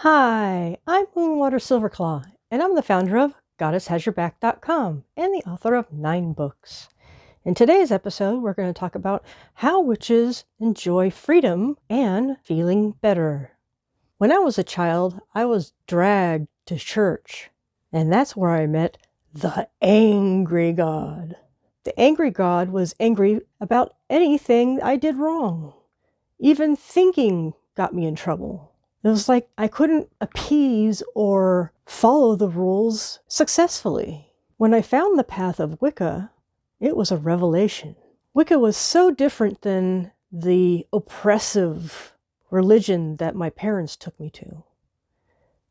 Hi, I'm Moonwater Silverclaw, and I'm the founder of GoddessHasYourBack.com and the author of 9 books. In today's episode, we're going to talk about how witches enjoy freedom and feeling better. When I was a child, I was dragged to church, and that's where I met the Angry God. The Angry God was angry about anything I did wrong. Even thinking got me in trouble. It was like I couldn't appease or follow the rules successfully. When I found the path of Wicca, it was a revelation. Wicca was so different than the oppressive religion that my parents took me to.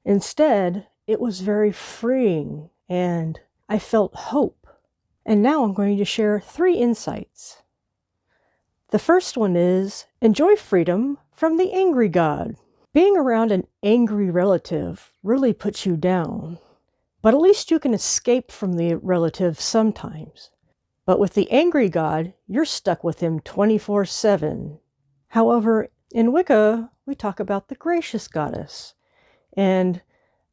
Instead, it was very freeing, and I felt hope. And now I'm going to share 3 insights. The first one is, enjoy freedom from the Angry God. Being around an angry relative really puts you down, but at least you can escape from the relative sometimes. But with the Angry God, you're stuck with him 24/7. However, in Wicca, we talk about the Gracious Goddess and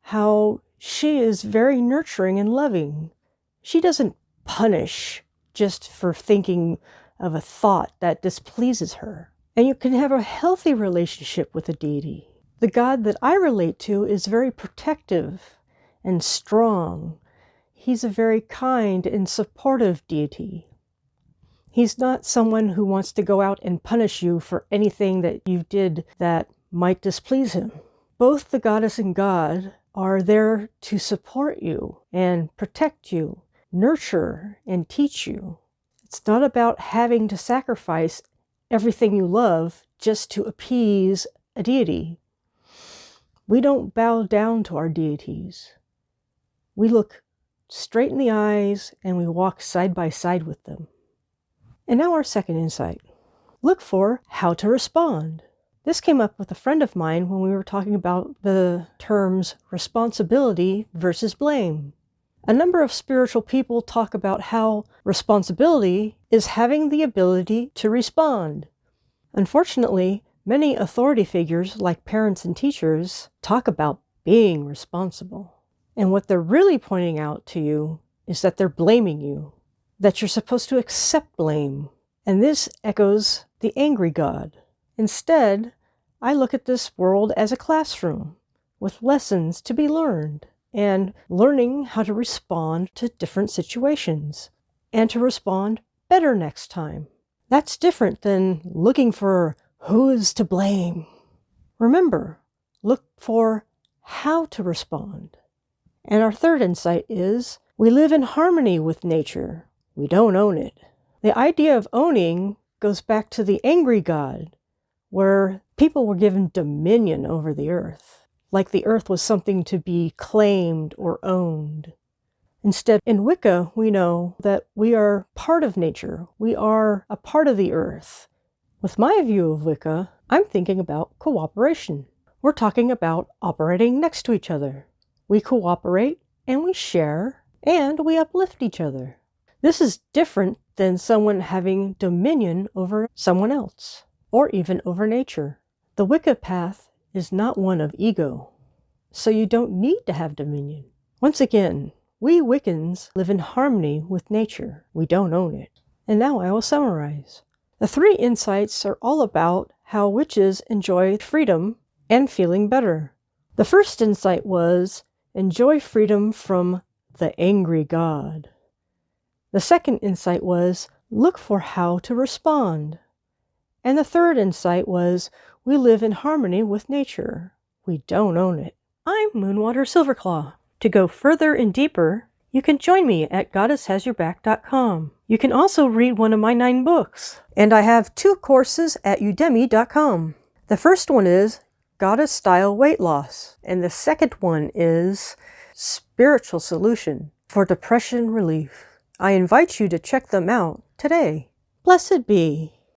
how she is very nurturing and loving. She doesn't punish just for thinking of a thought that displeases her. And you can have a healthy relationship with a deity. The God that I relate to is very protective and strong. He's a very kind and supportive deity. He's not someone who wants to go out and punish you for anything that you did that might displease him. Both the goddess and God are there to support you and protect you, nurture and teach you. It's not about having to sacrifice everything you love just to appease a deity. We don't bow down to our deities. We look straight in the eyes and we walk side by side with them. And now our second insight. Look for how to respond. This came up with a friend of mine when we were talking about the terms responsibility versus blame. A number of spiritual people talk about how responsibility is having the ability to respond. Unfortunately, many authority figures, like parents and teachers, talk about being responsible. And what they're really pointing out to you is that they're blaming you, that you're supposed to accept blame. And this echoes the Angry God. Instead, I look at this world as a classroom with lessons to be learned and learning how to respond to different situations and to respond better next time. That's different than looking for who is to blame. Remember, look for how to respond. And our third insight is, we live in harmony with nature. We don't own it. The idea of owning goes back to the Angry God, where people were given dominion over the earth, like the earth was something to be claimed or owned. Instead, in Wicca, we know that we are part of nature. We are a part of the earth. With my view of Wicca, I'm thinking about cooperation. We're talking about operating next to each other. We cooperate and we share and we uplift each other. This is different than someone having dominion over someone else or even over nature. The Wicca path is not one of ego, so you don't need to have dominion. Once again, we Wiccans live in harmony with nature. We don't own it. And now I will summarize. The 3 insights are all about how witches enjoy freedom and feeling better. The first insight was, enjoy freedom from the Angry God. The second insight was, look for how to respond. And the third insight was, we live in harmony with nature. We don't own it. I'm Moonwater Silverclaw. To go further and deeper, you can join me at GoddessHasYourBack.com. You can also read one of my 9 books. And I have 2 courses at Udemy.com. The first one is Goddess Style Weight Loss. And the second one is Spiritual Solution for Depression Relief. I invite you to check them out today. Blessed be.